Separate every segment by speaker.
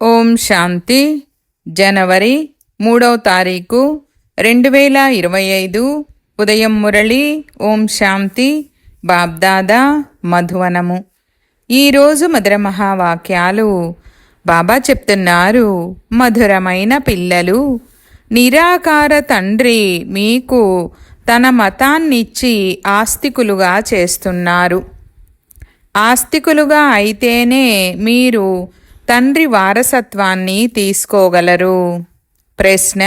Speaker 1: ఓం శాంతి. జనవరి 3వ తారీఖు 2025 ఉదయం మురళి. ఓం శాంతి. బాబ్దాదా మధువనము. ఈరోజు మధుర మహావాక్యాలు. బాబా చెప్తున్నారు, మధురమైన పిల్లలు, నిరాకార తండ్రి మీకు తన మతాన్నిచ్చి ఆస్తికులుగా చేస్తున్నారు. ఆస్తికులుగా అయితేనే మీరు తండ్రి వారసత్వాన్ని తీసుకోగలరు. ప్రశ్న: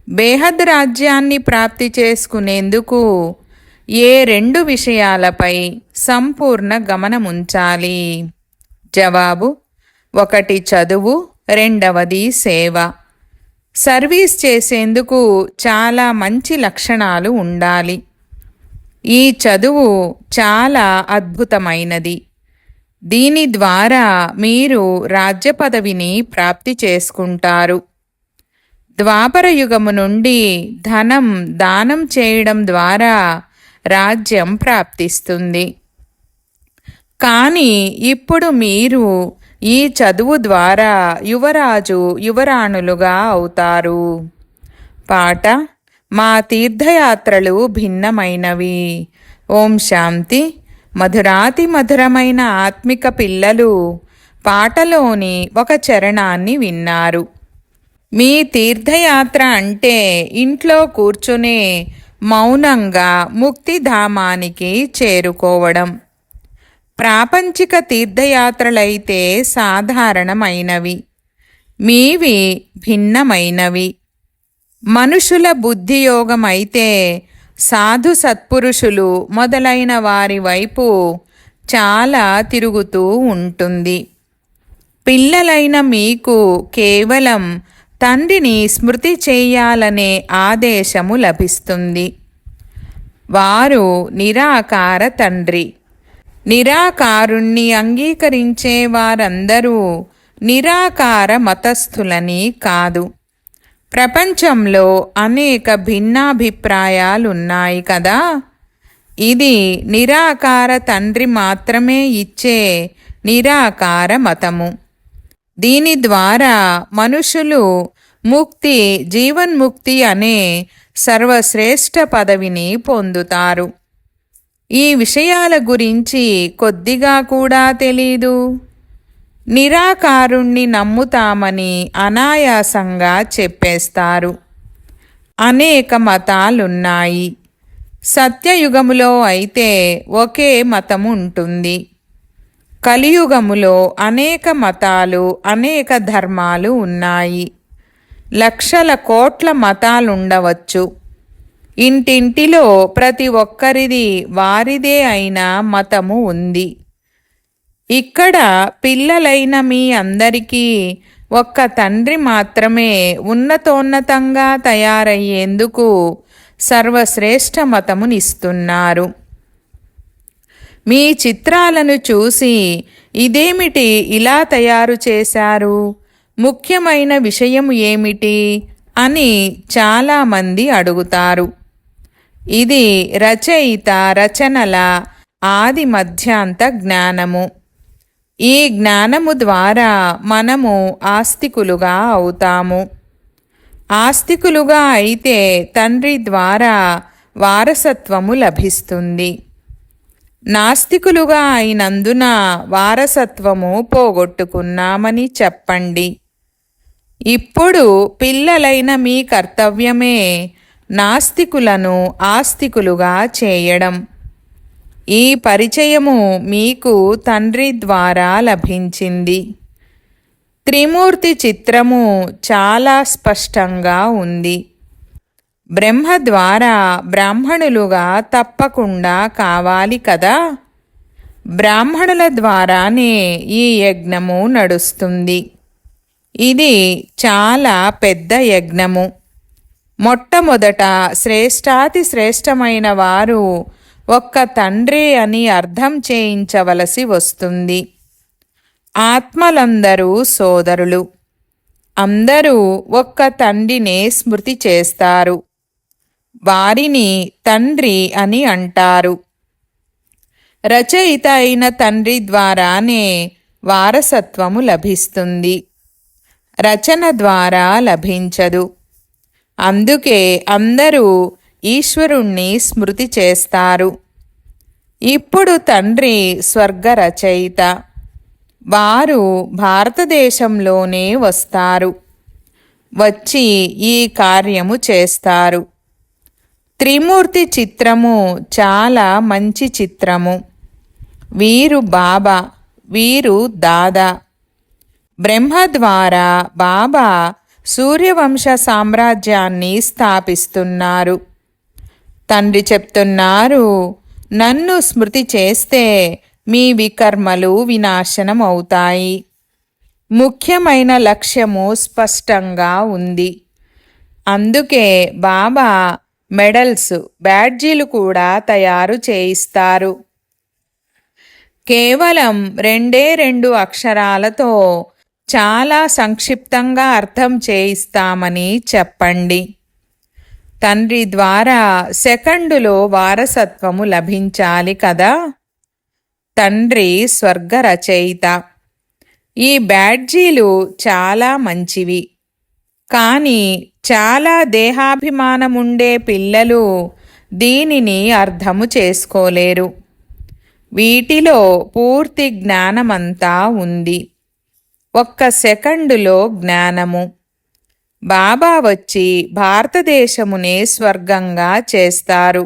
Speaker 1: బేహద్ రాజ్యాన్ని ప్రాప్తి చేసుకునేందుకు ఏ రెండు విషయాలపై సంపూర్ణ గమనముంచాలి? జవాబు: ఒకటి చదువు, రెండవది సేవ. సర్వీస్ చేసేందుకు చాలా మంచి లక్షణాలు ఉండాలి. ఈ చదువు చాలా అద్భుతమైనది. దీని ద్వారా మీరు రాజ్య పదవిని ప్రాప్తి చేసుకుంటారు. ద్వాపర యుగము నుండి ధనం దానం చేయడం ద్వారా రాజ్యం ప్రాప్తిస్తుంది. కానీ ఇప్పుడు మీరు ఈ చదువు ద్వారా యువరాజు యువరాణులుగా అవుతారు. పాట: మా తీర్థయాత్రలు భిన్నమైనవి. ఓం శాంతి. మధురాతి మధురమైన ఆత్మిక పిల్లలు, పాటలోని ఒక చరణాన్ని విన్నారు. మీ తీర్థయాత్ర అంటే ఇంట్లో కూర్చునే మౌనంగా ముక్తిధామానికి చేరుకోవడం. ప్రాపంచిక తీర్థయాత్రలైతే సాధారణమైనవి, మీవి భిన్నమైనవి. మనుషుల బుద్ధియోగమైతే సాధు సత్పురుషులు మొదలైన వారి వైపు చాలా తిరుగుతూ ఉంటుంది. పిల్లలైన మీకు కేవలం తండ్రిని స్మృతి చేయాలనే ఆదేశము లభిస్తుంది. వారు నిరాకార తండ్రి. నిరాకారుణ్ణి అంగీకరించే వారందరూ నిరాకార మతస్థులని కాదు. ప్రపంచంలో అనేక భిన్నాభిప్రాయాలున్నాయి కదా. ఇది నిరాకార తండ్రి మాత్రమే ఇచ్చే నిరాకార మతము. దీని ద్వారా మనుషులు ముక్తి, జీవన్ముక్తి అనే సర్వశ్రేష్ఠ పదవిని పొందుతారు. ఈ విషయాల గురించి కొద్దిగా కూడా తెలీదు. నిరాకారుణ్ణి నమ్ముతామని అనాయాసంగా చెప్పేస్తారు. అనేక మతాలున్నాయి. సత్యయుగములో అయితే ఒకే మతము ఉంటుంది. కలియుగములో అనేక మతాలు, అనేక ధర్మాలు ఉన్నాయి. లక్షల కోట్ల మతాలుండవచ్చు. ఇంటింటిలో ప్రతి ఒక్కరిది వారిదే అయిన మతము ఉంది. ఇక్కడ పిల్లలైన మీ అందరికీ ఒక్క తండ్రి మాత్రమే ఉన్నతోన్నతంగా తయారయ్యేందుకు సర్వశ్రేష్ఠ మతమునిస్తున్నారు. మీ చిత్రాలను చూసి ఇదేమిటి ఇలా తయారు చేశారు, ముఖ్యమైన విషయం ఏమిటి అని చాలామంది అడుగుతారు. ఇది రచయిత రచనల ఆది మధ్యాంత జ్ఞానము. ఈ జ్ఞానము ద్వారా మనము ఆస్తికులుగా అవుతాము. ఆస్తికులుగా అయితే తండ్రి ద్వారా వారసత్వము లభిస్తుంది. నాస్తికులుగా అయినందున వారసత్వము పోగొట్టుకున్నామని చెప్పండి. ఇప్పుడు పిల్లలైన మీ కర్తవ్యమే నాస్తికులను ఆస్తికులుగా చేయడం. ఈ పరిచయము మీకు తండ్రి ద్వారా లభించింది. త్రిమూర్తి చిత్రము చాలా స్పష్టంగా ఉంది. బ్రహ్మ ద్వారా బ్రాహ్మణులుగా తప్పకుండా కావాలి కదా. బ్రాహ్మణుల ద్వారానే ఈ యజ్ఞము నడుస్తుంది. ఇది చాలా పెద్ద యజ్ఞము. మొట్టమొదట శ్రేష్టాతి శ్రేష్టమైన వారు ఒక్క తండ్రే అని అర్థం చేయించవలసి వస్తుంది. ఆత్మలందరూ సోదరులు. అందరూ ఒక్క తండ్రినే స్మృతి చేస్తారు. వారిని తండ్రి అని అంటారు. రచయిత అయిన తండ్రి ద్వారానే వారసత్వము లభిస్తుంది. రచన ద్వారా లభించదు. అందుకే అందరూ ఈశ్వరుణ్ణి స్మృతి చేస్తారు. ఇప్పుడు తండ్రి స్వర్గ రచయిత. వారు భారతదేశంలోనే వస్తారు. వచ్చి ఈ కార్యము చేస్తారు. త్రిమూర్తి చిత్రము చాలా మంచి చిత్రము. వీరు బాబా, వీరు దాదా. బ్రహ్మ ద్వారా బాబా సూర్యవంశ సామ్రాజ్యాన్ని స్థాపిస్తున్నారు. తండ్రి చెప్తున్నారు, నన్ను స్మృతి చేస్తే మీ వికర్మలు వినాశనం అవుతాయి. ముఖ్యమైన లక్ష్యము స్పష్టంగా ఉంది. అందుకే బాబా మెడల్స్, బ్యాడ్జీలు కూడా తయారు చేయిస్తారు. కేవలం 2 అక్షరాలతో చాలా సంక్షిప్తంగా అర్థం చేయిస్తామని చెప్పండి. తండ్రి ద్వారా సెకండులో వారసత్వము లభించాలి కదా. తండ్రి స్వర్గ రచయిత. ఈ బ్యాడ్జీలు చాలా మంచివి. కానీ చాలా దేహాభిమానముండే పిల్లలు దీనిని అర్థము చేసుకోలేరు. వీటిలో పూర్తి జ్ఞానమంతా ఉంది. 1 సెకండులో జ్ఞానము. బాబా వచ్చి భారతదేశమునే స్వర్గంగా చేస్తారు.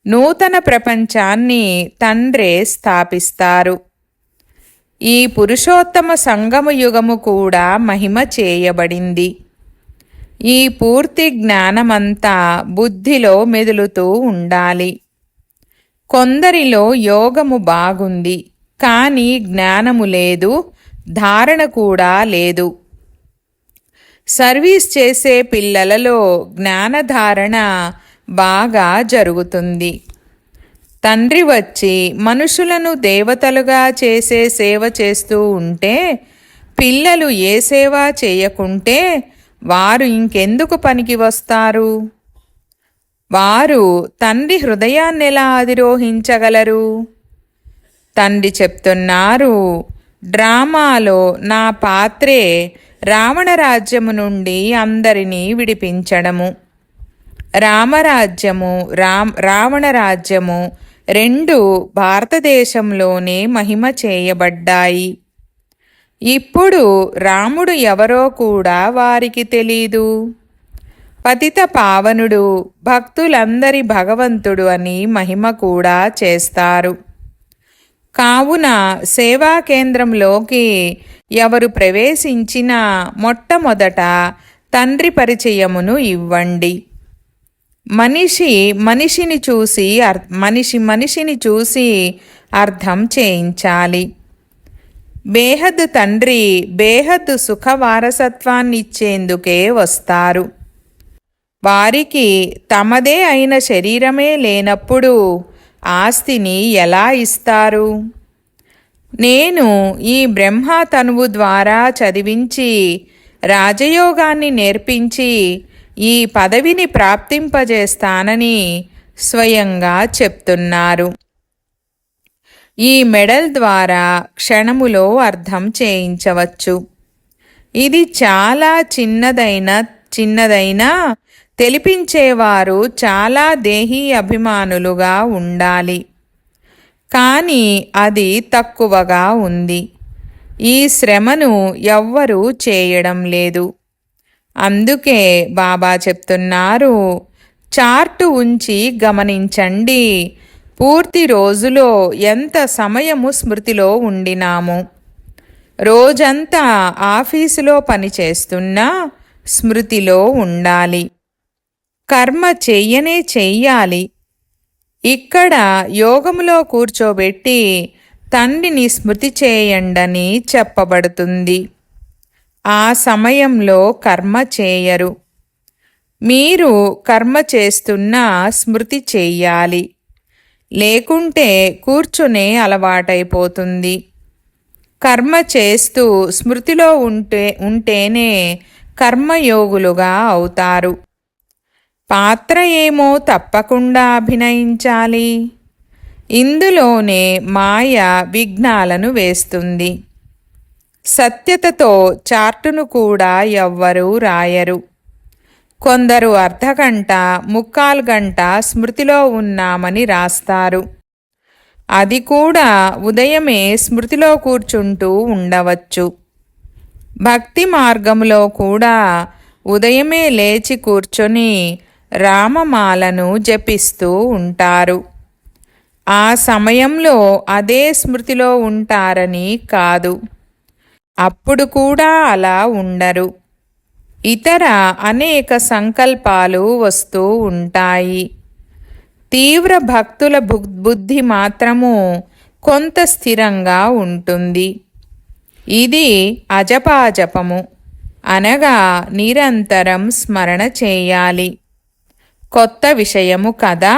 Speaker 1: నూతన ప్రపంచాన్ని తండ్రే స్థాపిస్తారు. ఈ పురుషోత్తమ సంగమ యుగము కూడా మహిమ చేయబడింది. ఈ పూర్తి జ్ఞానమంతా బుద్ధిలో మెదులుతూ ఉండాలి. కొందరిలో యోగము బాగుంది, కానీ జ్ఞానము లేదు, ధారణ కూడా లేదు. సర్వీస్ చేసే పిల్లలలో జ్ఞానధారణ బాగా జరుగుతుంది. తండ్రి వచ్చి మనుషులను దేవతలుగా చేసే సేవ చేస్తూ ఉంటే పిల్లలు ఏ సేవ చేయకుంటే వారు ఇంకెందుకు పనికి వస్తారు? వారు తండ్రి హృదయాన్నెలా అధిరోహించగలరు? తండ్రి చెప్తున్నారు, డ్రామాలో నా పాత్రే రావణరాజ్యము నుండి అందరినీ విడిపించడము. రామరాజ్యము, రావణరాజ్యము 2 భారతదేశంలోనే మహిమ చేయబడ్డాయి. ఇప్పుడు రాముడు ఎవరో కూడా వారికి తెలీదు. పతిత పావనుడు, భక్తులందరి భగవంతుడు అని మహిమ కూడా చేస్తారు. కావున సేవా కేంద్రంలోకి ఎవరు ప్రవేశించినా మొట్టమొదట తండ్రి పరిచయమును ఇవ్వండి. మనిషిని చూసి అర్థం చేయించాలి. బేహద్ తండ్రి బేహద్ సుఖ వారసత్వాన్నిచ్చేందుకే వస్తారు. వారికి తమదే అయిన శరీరమే లేనప్పుడు ఆస్తిని ఎలా ఇస్తారు? నేను ఈ బ్రహ్మ తనువు ద్వారా చదివించి రాజయోగాన్ని నేర్పించి ఈ పదవిని ప్రాప్తింపజేస్తానని స్వయంగా చెప్తున్నారు. ఈ మెడల్ ద్వారా క్షణములో అర్థం చేయించవచ్చు. ఇది చాలా చిన్నదైనా తెలిపించేవారు చాలా దేహీ అభిమానులుగా ఉండాలి. కానీ అది తక్కువగా ఉంది. ఈ శ్రమను ఎవ్వరూ చేయడం లేదు. అందుకే బాబా చెప్తున్నారు, చార్టు ఉంచి గమనించండి. పూర్తి రోజులో ఎంత సమయము స్మృతిలో ఉండినాము. రోజంతా ఆఫీసులో పనిచేస్తున్నా స్మృతిలో ఉండాలి. కర్మ చెయ్యాలి. ఇక్కడ యోగములో కూర్చోబెట్టి తండ్రిని స్మృతి చేయండని చెప్పబడుతుంది. ఆ సమయంలో కర్మ చేయరు. మీరు కర్మ చేస్తున్నా స్మృతి చెయ్యాలి. లేకుంటే కూర్చునే అలవాటైపోతుంది. కర్మ చేస్తూ స్మృతిలో ఉంటేనే కర్మయోగులుగా అవుతారు. పాత్ర ఏమో తప్పకుండా అభినయించాలి. ఇందులోనే మాయ విఘ్నాలను వేస్తుంది. సత్యతతో చార్టును కూడా ఎవ్వరూ రాయరు. కొందరు అర్ధగంట, ముక్కాలు గంట స్మృతిలో ఉన్నామని రాస్తారు. అది కూడా ఉదయమే స్మృతిలో కూర్చుంటూ ఉండవచ్చు. భక్తి మార్గంలో కూడా ఉదయమే లేచి కూర్చొని రామమాలను జపిస్తూ ఉంటారు. ఆ సమయంలో అదే స్మృతిలో ఉంటారని కాదు, అప్పుడు కూడా అలా ఉండరు. ఇతర అనేక సంకల్పాలు వస్తూ ఉంటాయి. తీవ్ర భక్తుల బుద్ధి మాత్రము కొంత స్థిరంగా ఉంటుంది. ఇది అజపాజపము, అనగా నిరంతరం స్మరణ చేయాలి. కొత్త విషయము కదా.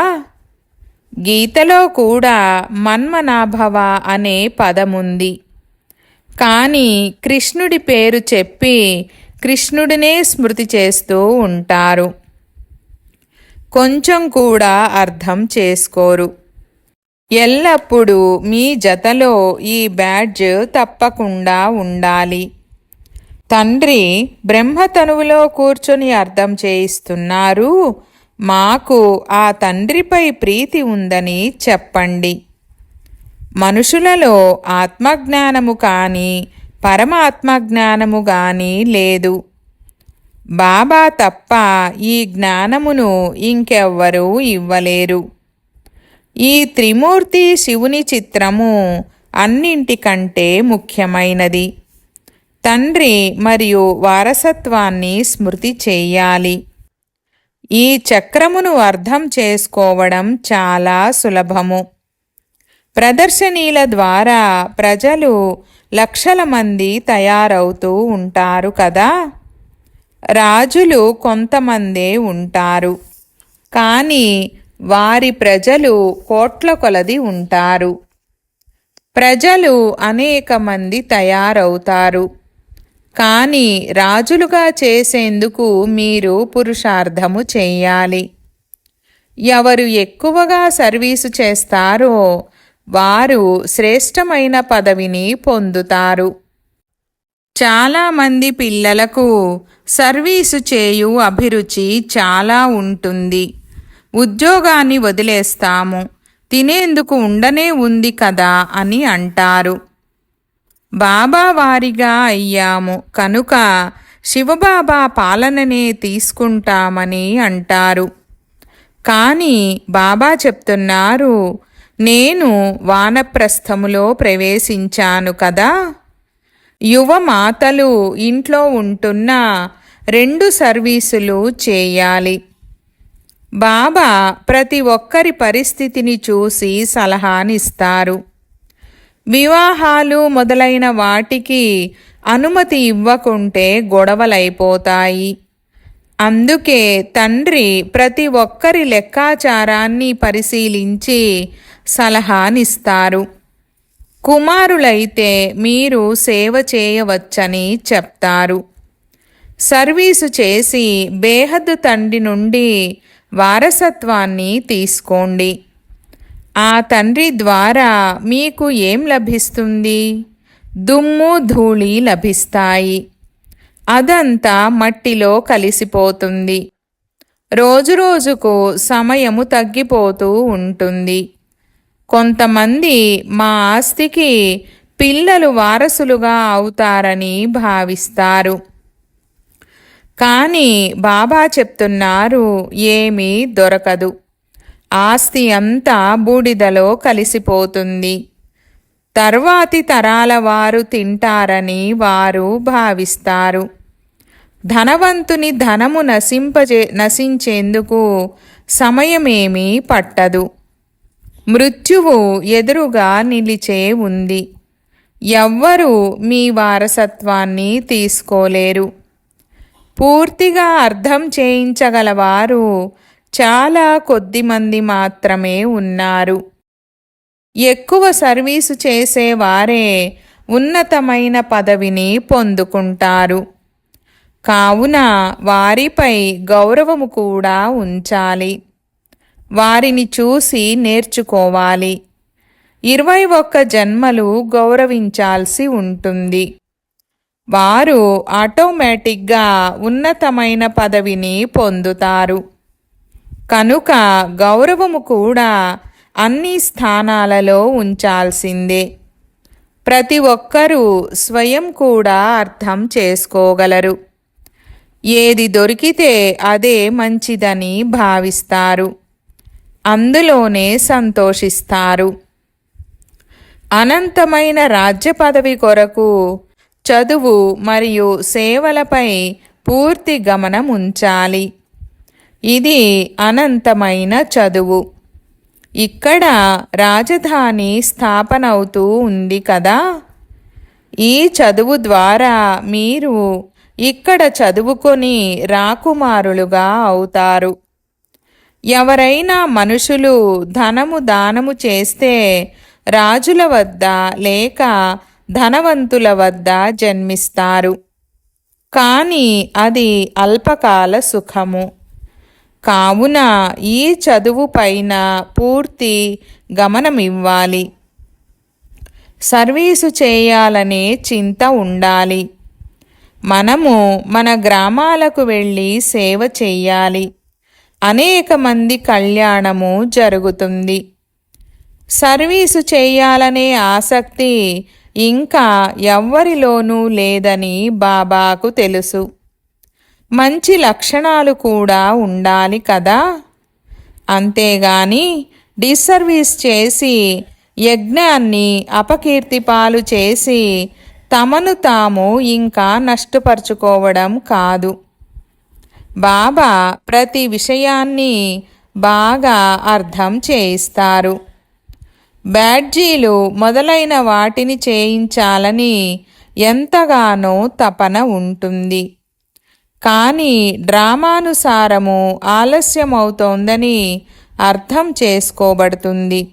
Speaker 1: గీతలో కూడా మన్మనాభవ అనే పదముంది. కానీ కృష్ణుడి పేరు చెప్పి కృష్ణుడినే స్మృతి చేస్తూ ఉంటారు. కొంచెం కూడా అర్థం చేసుకోరు. ఎల్లప్పుడూ మీ జతలో ఈ బ్యాడ్జ్ తప్పకుండా ఉండాలి. తండ్రి బ్రహ్మతనువులో కూర్చొని అర్థం చేయిస్తున్నారు. మాకు ఆ తండ్రిపై ప్రీతి ఉందని చెప్పండి. మనుషులలో ఆత్మజ్ఞానము కానీ పరమాత్మజ్ఞానము కానీ లేదు. బాబా తప్ప ఈ జ్ఞానమును ఇంకెవ్వరూ ఇవ్వలేరు. ఈ త్రిమూర్తి శివుని చిత్రము అన్నింటికంటే ముఖ్యమైనది. తండ్రి మరియు వారసత్వాన్ని స్మృతి చేయాలి. ఈ చక్రమును అర్థం చేసుకోవడం చాలా సులభము. ప్రదర్శనీల ద్వారా ప్రజలు లక్షల మంది తయారవుతూ ఉంటారు కదా. రాజులు కొంతమందే ఉంటారు, కానీ వారి ప్రజలు కోట్ల కొలది ఉంటారు. ప్రజలు అనేక మంది తయారవుతారు, కానీ రాజులుగా చేసేందుకు మీరు పురుషార్థము చెయ్యాలి. ఎవరు ఎక్కువగా సర్వీసు చేస్తారో వారు శ్రేష్టమైన పదవిని పొందుతారు. చాలామంది పిల్లలకు సర్వీసు చేయు అభిరుచి చాలా ఉంటుంది. ఉద్యోగాన్ని వదిలేస్తాము, తినేందుకు ఉండనే ఉంది కదా అని అంటారు. బాబా వారిగా అయ్యాము కనుక శివబాబా పాలననే తీసుకుంటామని అంటారు. కానీ బాబా చెప్తున్నారు, నేను వానప్రస్థములో ప్రవేశించాను కదా. యువ మాతలు ఇంట్లో ఉంటున్న 2 సర్వీసులు చేయాలి. బాబా ప్రతి ఒక్కరి పరిస్థితిని చూసి సలహానిస్తారు. వివాహాలు మొదలైన వాటికి అనుమతి ఇవ్వకుంటే గొడవలైపోతాయి. అందుకే తండ్రి ప్రతి ఒక్కరి లెక్కాచారాన్ని పరిశీలించి సలహానిస్తారు. కుమారులైతే మీరు సేవ చేయవచ్చని చెప్తారు. సర్వీసు చేసి బేహద్దు తండ్రి నుండి వారసత్వాన్ని తీసుకోండి. ఆ తండ్రి ద్వారా మీకు ఏం లభిస్తుంది? దుమ్ము ధూళి లభిస్తాయి. అదంతా మట్టిలో కలిసిపోతుంది. రోజురోజుకు సమయము తగ్గిపోతూ ఉంటుంది. కొంతమంది మా ఆస్తికి పిల్లలు వారసులుగా అవుతారని భావిస్తారు. కానీ బాబా చెప్తున్నారు, ఏమీ దొరకదు. ఆస్తి అంతా బూడిదలో కలిసిపోతుంది. తర్వాతి తరాల వారు తింటారని వారు భావిస్తారు. ధనవంతుని ధనము నశించేందుకు సమయమేమీ పట్టదు. మృత్యువు ఎదురుగా నిలిచే ఉంది. ఎవ్వరూ మీ వారసత్వాన్ని తీసుకోలేరు. పూర్తిగా అర్థం చేయించగలవారు చాలా కొద్దిమంది మాత్రమే ఉన్నారు. ఎక్కువ సర్వీసు చేసేవారే ఉన్నతమైన పదవిని పొందుకుంటారు. కావున వారిపై గౌరవము కూడా ఉంచాలి. వారిని చూసి నేర్చుకోవాలి. 21 జన్మలు గౌరవించాల్సి ఉంటుంది. వారు ఆటోమేటిక్గా ఉన్నతమైన పదవిని పొందుతారు. కనుక గౌరవము కూడా అన్ని స్థానాలలో ఉంచాల్సిందే. ప్రతి ఒక్కరూ స్వయం కూడా అర్థం చేసుకోగలరు. ఏది దొరికితే అదే మంచిదని భావిస్తారు. అందులోనే సంతోషిస్తారు. అనంతమైన రాజ్య పదవి కొరకు చదువు మరియు సేవలపై పూర్తి గమనం ఉంచాలి. ఇది అనంతమైన చదువు. ఇక్కడ రాజధాని స్థాపనవుతూ ఉంది కదా. ఈ చదువు ద్వారా మీరు ఇక్కడ చదువుకొని రాకుమారులుగా అవుతారు. ఎవరైనా మనుషులు ధనము దానము చేస్తే రాజుల వద్ద లేక ధనవంతుల వద్ద జన్మిస్తారు. కానీ అది అల్పకాల సుఖము. కావున ఈ చదువు పైన పూర్తి గమనమివ్వాలి. సర్వీసు చేయాలనే చింత ఉండాలి. మనము మన గ్రామాలకు వెళ్ళి సేవ చెయ్యాలి. అనేక మంది కళ్యాణము జరుగుతుంది. సర్వీసు చేయాలనే ఆసక్తి ఇంకా ఎవ్వరిలోనూ లేదని బాబాకు తెలుసు. మంచి లక్షణాలు కూడా ఉండాలి కదా. అంతేగాని డిస్సర్వీస్ చేసి యజ్ఞాన్ని అపకీర్తిపాలు చేసి తమను తాము ఇంకా నష్టపరుచుకోవడం కాదు. బాబా ప్రతి విషయాన్ని బాగా అర్థం చేయిస్తారు. బ్యాడ్జీలు మొదలైన వాటిని చేయించాలని ఎంతగానో తపన ఉంటుంది. కానీ డ్రామానుసారము ఆలస్యమవుతోందని అర్థం చేసుకోబడుతుంది.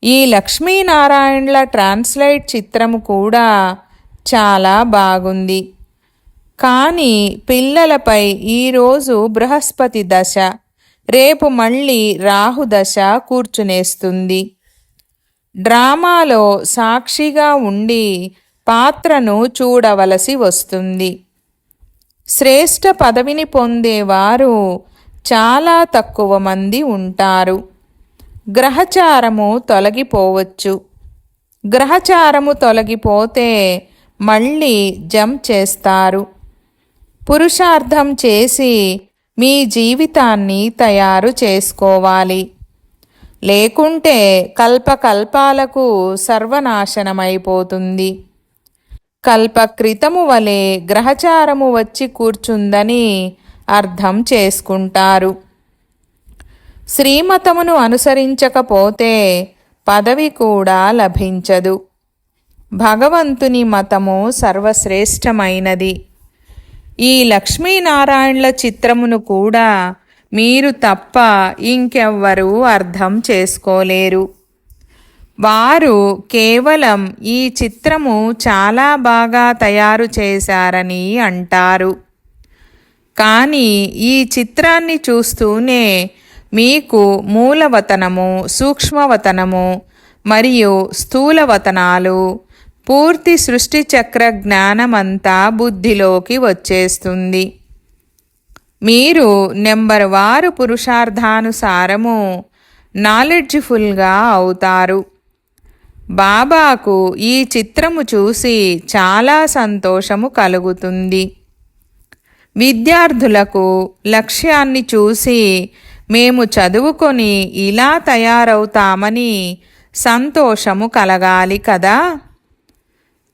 Speaker 1: ఈ లక్ష్మీనారాయణల ట్రాన్స్లేట్ చిత్రము కూడా చాలా బాగుంది. కానీ పిల్లలపై ఈరోజు బృహస్పతి దశ, రేపు మళ్ళీ రాహు దశ కూర్చునేస్తుంది. డ్రామాలో సాక్షిగా ఉండి పాత్రను చూడవలసి వస్తుంది. శ్రేష్ఠ పదవిని పొందేవారు చాలా తక్కువ మంది ఉంటారు. గ్రహచారము తొలగిపోవచ్చు. గ్రహచారము తొలగిపోతే మళ్ళీ జంప్ చేస్తారు. పురుషార్థం చేసి మీ జీవితాన్ని తయారు చేసుకోవాలి. లేకుంటే కల్పకల్పాలకు సర్వనాశనమైపోతుంది. కల్పక్రితము వలె గ్రహచారము వచ్చి కూర్చుందని అర్థం చేసుకుంటారు. శ్రీమతమును అనుసరించకపోతే పదవి కూడా లభించదు. భగవంతుని మతము సర్వశ్రేష్టమైనది. ఈ లక్ష్మీనారాయణల చిత్రమును కూడా మీరు తప్ప ఇంకెవ్వరూ అర్థం చేసుకోలేరు. వారు కేవలం ఈ చిత్రము చాలా బాగా తయారు చేశారని అంటారు. కానీ ఈ చిత్రాన్ని చూస్తూనే మీకు మూలవతనము, సూక్ష్మవతనము మరియు స్థూలవతనాలు, పూర్తి సృష్టి చక్ర జ్ఞానమంతా బుద్ధిలోకి వచ్చేస్తుంది. మీరు నెంబర్ వారు పురుషార్థానుసారము నాలెడ్జ్ఫుల్గా అవుతారు. బాబాకు ఈ చిత్రము చూసి చాలా సంతోషము కలుగుతుంది. విద్యార్థులకు లక్ష్యాన్ని చూసి మేము చదువుకొని ఇలా తయారవుతామని సంతోషము కలగాలి కదా.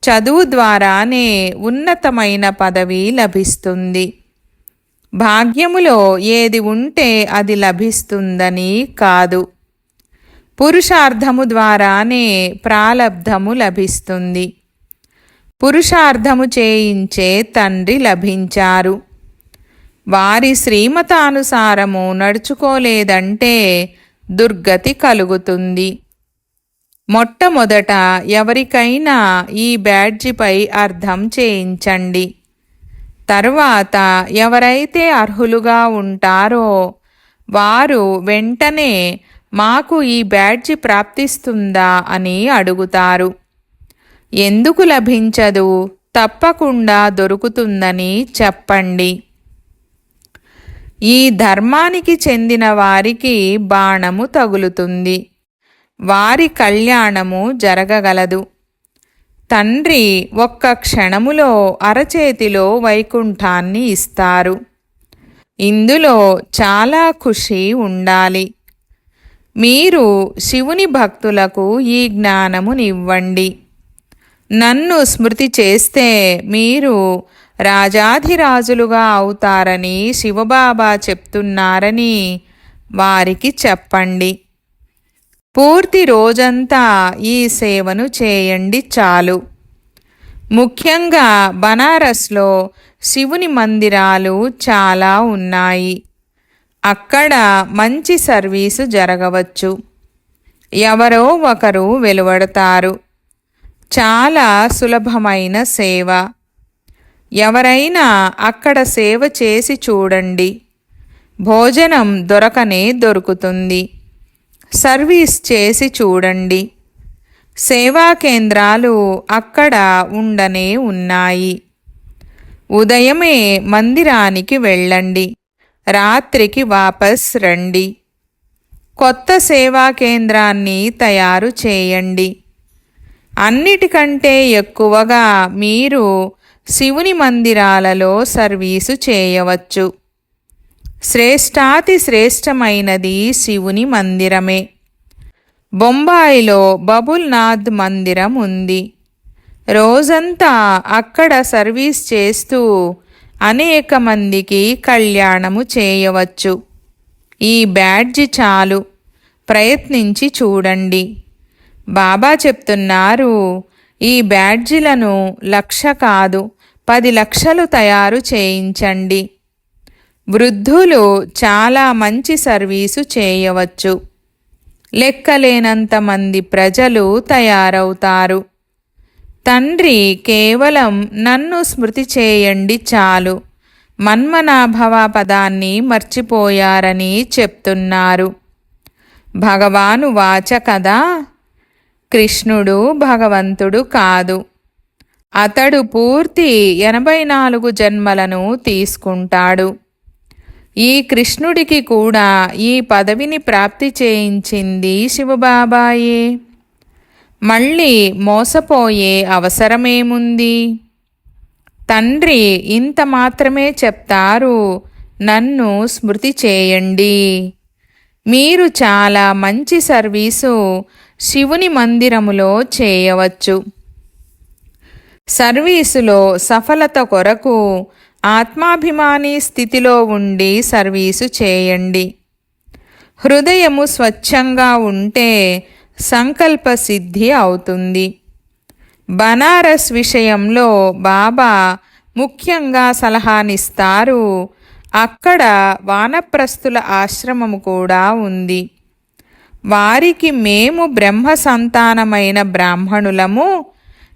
Speaker 1: చదువు ద్వారానే ఉన్నతమైన పదవి లభిస్తుంది. భాగ్యములో ఏది ఉంటే అది లభిస్తుందని కాదు. పురుషార్థము ద్వారానే ప్రాలబ్ధము లభిస్తుంది. పురుషార్థము చేయించే తండ్రి లభించారు. వారి శ్రీమతానుసారము నడుచుకోలేదంటే దుర్గతి కలుగుతుంది. మొట్టమొదట ఎవరికైనా ఈ బ్యాడ్జిపై అర్థం చేయించండి. తరువాత ఎవరైతే అర్హులుగా ఉంటారో వారు వెంటనే మాకు ఈ బ్యాడ్జి ప్రాప్తిస్తుందా అని అడుగుతారు. ఎందుకు లభించదు? తప్పకుండా దొరుకుతుందని చెప్పండి. ఈ ధర్మానికి చెందిన వారికి బాణము తగులుతుంది, వారి కళ్యాణము జరగగలదు. తండ్రి ఒక్క క్షణములో అరచేతిలో వైకుంఠాన్ని ఇస్తారు. ఇందులో చాలా ఖుషి ఉండాలి. మీరు శివుని భక్తులకు ఈ జ్ఞానమునివ్వండి. నన్ను స్మృతి చేస్తే మీరు రాజాధిరాజులుగా అవుతారని శివబాబా చెప్తున్నారని వారికి చెప్పండి. పూర్తి రోజంతా ఈ సేవను చేయండి చాలు. ముఖ్యంగా బనారస్లో శివుని మందిరాలు చాలా ఉన్నాయి. అక్కడ మంచి సర్వీసు జరగవచ్చు. ఎవరో ఒకరు వెలువడతారు. చాలా సులభమైన సేవ. ఎవరైనా అక్కడ సేవ చేసి చూడండి. భోజనం దొరకనే దొరుకుతుంది. సర్వీస్ చేసి చూడండి. సేవా కేంద్రాలు అక్కడ ఉండనే ఉన్నాయి. ఉదయమే మందిరానికి వెళ్ళండి, రాత్రికి వాపస్ రండి. కొత్త సేవా కేంద్రాన్ని తయారు చేయండి. అన్నిటికంటే ఎక్కువగా మీరు శివుని మందిరాలలో సర్వీసు చేయవచ్చు. శ్రేష్టాతి శ్రేష్టమైనది శివుని మందిరమే. బొంబాయిలో బబుల్నాథ్ మందిరం ఉంది. రోజంతా అక్కడ సర్వీస్ చేస్తూ అనేక మందికి కళ్యాణము చేయవచ్చు. ఈ బ్యాడ్జి చాలు, ప్రయత్నించి చూడండి. బాబా చెప్తున్నారు, ఈ బ్యాడ్జిలను 1,00,000 కాదు 10 లక్షలు తయారు చేయించండి. వృద్ధులు చాలా మంచి సర్వీసు చేయవచ్చు. లెక్కలేనంత మంది ప్రజలు తయారవుతారు. తండ్రి కేవలం నన్ను స్మృతి చేయండి చాలు, మన్మనాభవ పదాన్ని మర్చిపోయారని చెప్తున్నారు. భగవాను వాచ కదా. కృష్ణుడు భగవంతుడు కాదు. అతడు పూర్తి 84 జన్మలను తీసుకుంటాడు. ఈ కృష్ణుడికి కూడా ఈ పదవిని ప్రాప్తి చేయించింది శివబాబాయే. మళ్ళీ మోసపోయే అవసరమేముంది? తండ్రి ఇంత మాత్రమే చెప్తారు, నన్ను స్మృతి చేయండి. మీరు చాలా మంచి సర్వీసు శివుని మందిరములో చేయవచ్చు. సర్వీసులో సఫలత కొరకు ఆత్మాభిమాని స్థితిలో ఉండి సర్వీసు చేయండి. హృదయము స్వచ్ఛంగా ఉంటే సంకల్ప సిద్ధి అవుతుంది. బనారస్ విషయంలో బాబా ముఖ్యంగా సలహానిస్తారు. అక్కడ వానప్రస్థుల ఆశ్రమము కూడా ఉంది. వారికి మేము బ్రహ్మ సంతానమైన బ్రాహ్మణులము.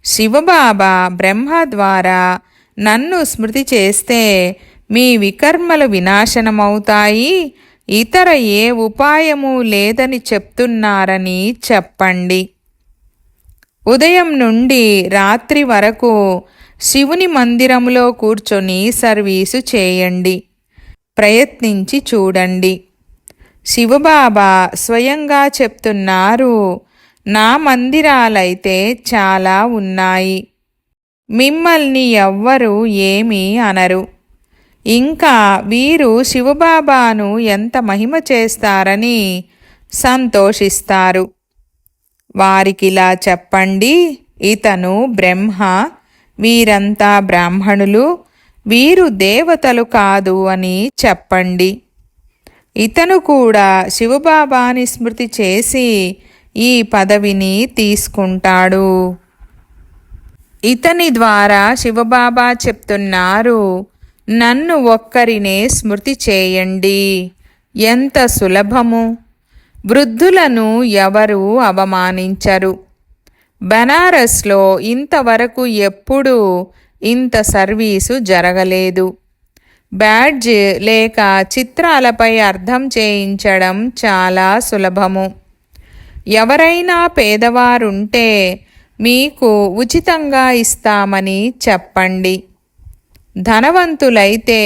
Speaker 1: శివబాబా బ్రహ్మ ద్వారా నన్ను స్మృతి చేస్తే మీ వికర్మలు వినాశనమవుతాయి, ఇతర ఏ ఉపాయము లేదని చెప్తున్నారని చెప్పండి. ఉదయం నుండి రాత్రి వరకు శివుని మందిరములో కూర్చొని సర్వీసు చేయండి. ప్రయత్నించి చూడండి. శివబాబా స్వయంగా చెప్తున్నారు, నా మందిరాలైతే చాలా ఉన్నాయి. మిమ్మల్ని ఎవ్వరూ ఏమీ అనరు. ఇంకా వీరు శివబాబాను ఎంత మహిమ చేస్తారని సంతోషిస్తారు. వారికిలా చెప్పండి, ఇతను బ్రహ్మ, వీరంతా బ్రాహ్మణులు, వీరు దేవతలు కాదు అని చెప్పండి. ఇతను కూడా శివబాబాని స్మృతి చేసి ఈ పదవిని తీసుకుంటాడు. ఇతని ద్వారా శివబాబా చెప్తున్నారు, నన్ను ఒక్కరినే స్మృతి చేయండి. ఎంత సులభము! వృద్ధులను ఎవరూ అవమానించరు. బనారస్లో ఇంతవరకు ఎప్పుడూ ఇంత సర్వీసు జరగలేదు. బ్యాడ్జ్ లేక చిత్రాలపై అర్థం చేయించడం చాలా సులభము. ఎవరైనా పేదవారుంటే మీకు ఉచితంగా ఇస్తామని చెప్పండి. ధనవంతులైతే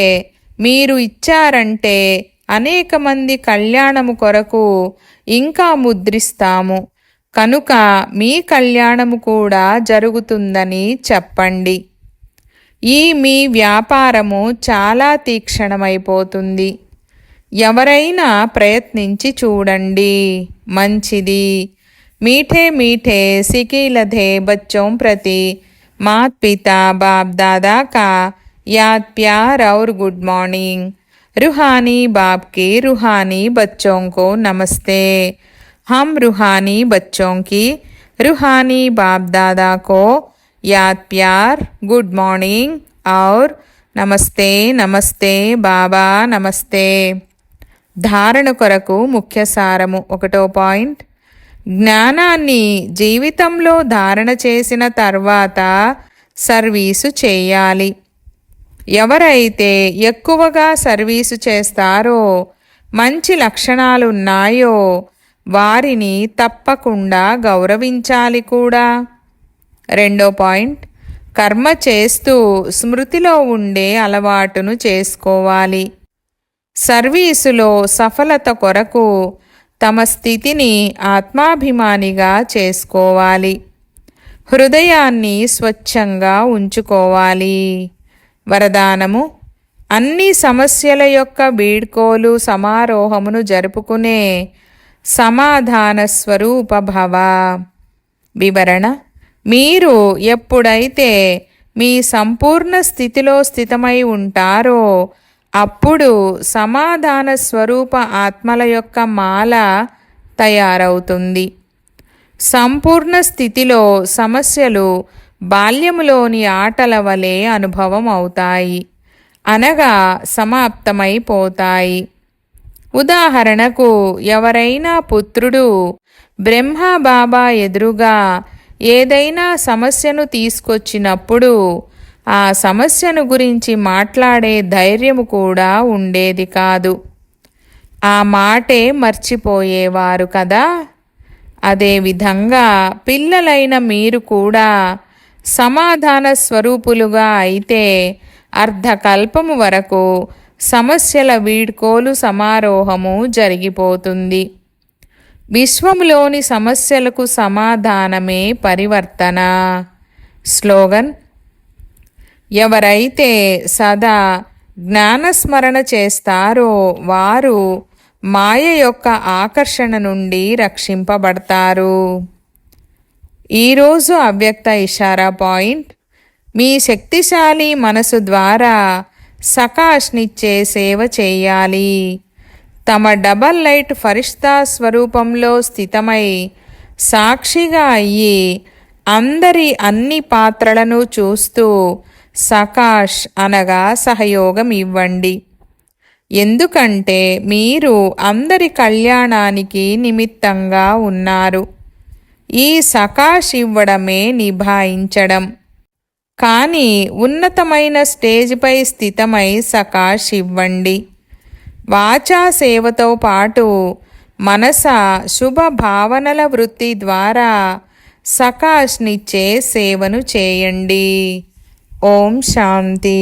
Speaker 1: మీరు ఇచ్చారంటే అనేక మంది కళ్యాణము కొరకు ఇంకా ముద్రిస్తాము, కనుక మీ కళ్యాణము కూడా జరుగుతుందని చెప్పండి. మీ వ్యాపారము చాలా తీక్షణమైపోతుంది. ఎవరైనా ప్రయత్నించి చూడండి, మంచిది. మీఠే మీఠే సికీలధే బచ్చోं ప్రతి मात पिता बाप दादा का याद प्यार और गुड मॉर्निंग. रूहानी बाप के रूहानी बच्चों को नमस्ते. हम रूहानी बच्चों की रूहानी बाप दादा को याद प्यार गुड मॉर्निंग और నమస్తే నమస్తే బాబా నమస్తే. ధారణ కొరకు ముఖ్య సారము. 1వ పాయింట్, జ్ఞానాన్ని జీవితంలో ధారణ చేసిన తర్వాత సర్వీసు చేయాలి. ఎవరైతే ఎక్కువగా సర్వీసు చేస్తారో, మంచి లక్షణాలున్నాయో వారిని తప్పకుండా గౌరవించాలి కూడా. 2వ పాయింట్, కర్మ చేస్తూ స్మృతిలో ఉండే అలవాటును చేసుకోవాలి. సర్వీసులో సఫలత కొరకు తమ స్థితిని ఆత్మాభిమానిగా చేసుకోవాలి. హృదయాన్ని స్వచ్ఛంగా ఉంచుకోవాలి. వరదానము: అన్ని సమస్యల యొక్క బీడ్కోలు సమారోహమును జరుపుకునే సమాధాన స్వరూప భవ. వివరణ: మీరు ఎప్పుడైతే మీ సంపూర్ణ స్థితిలో స్థితమై ఉంటారో అప్పుడు సమాధాన స్వరూప ఆత్మల యొక్క మాల తయారవుతుంది. సంపూర్ణ స్థితిలో సమస్యలు బాల్యములోని ఆటల వలె అనుభవం అవుతాయి, అనగా సమాప్తమైపోతాయి. ఉదాహరణకు, ఎవరైనా పుత్రుడు బ్రహ్మబాబా ఎదురుగా ఏదైనా సమస్యను తీసుకొచ్చినప్పుడు ఆ సమస్యను గురించి మాట్లాడే ధైర్యము కూడా ఉండేది కాదు. ఆ మాటే మర్చిపోయేవారు కదా. అదేవిధంగా పిల్లలైన మీరు కూడా సమాధాన స్వరూపులుగా అయితే అర్ధకల్పము వరకు సమస్యల వీడ్కోలు సమారోహము జరిగిపోతుంది. విశ్వంలోని సమస్యలకు సమాధానమే పరివర్తన. స్లోగన్: ఎవరైతే సదా జ్ఞానస్మరణ చేస్తారో వారు మాయ యొక్క ఆకర్షణ నుండి రక్షింపబడతారు. ఈరోజు అవ్యక్త ఇషారా పాయింట్: మీ శక్తిశాలి మనసు ద్వారా సకాష్నిచ్చే సేవ చేయాలి. తమ డబల్ లైట్ ఫరిష్తా స్వరూపంలో స్థితమై సాక్షిగా అయ్యి అందరి అన్ని పాత్రలను చూస్తూ సకాష్ అనగా సహయోగం ఇవ్వండి. ఎందుకంటే మీరు అందరి కళ్యాణానికి నిమిత్తంగా ఉన్నారు. ఈ సకాష్ ఇవ్వడమే నిభాయించడం. కానీ ఉన్నతమైన స్టేజ్పై స్థితమై సకాష్ ఇవ్వండి. వాచా సేవతో పాటు మనస శుభ భావనల వృత్తి ద్వారా సకాష్నిచ్చే సేవను చేయండి. ఓం శాంతి.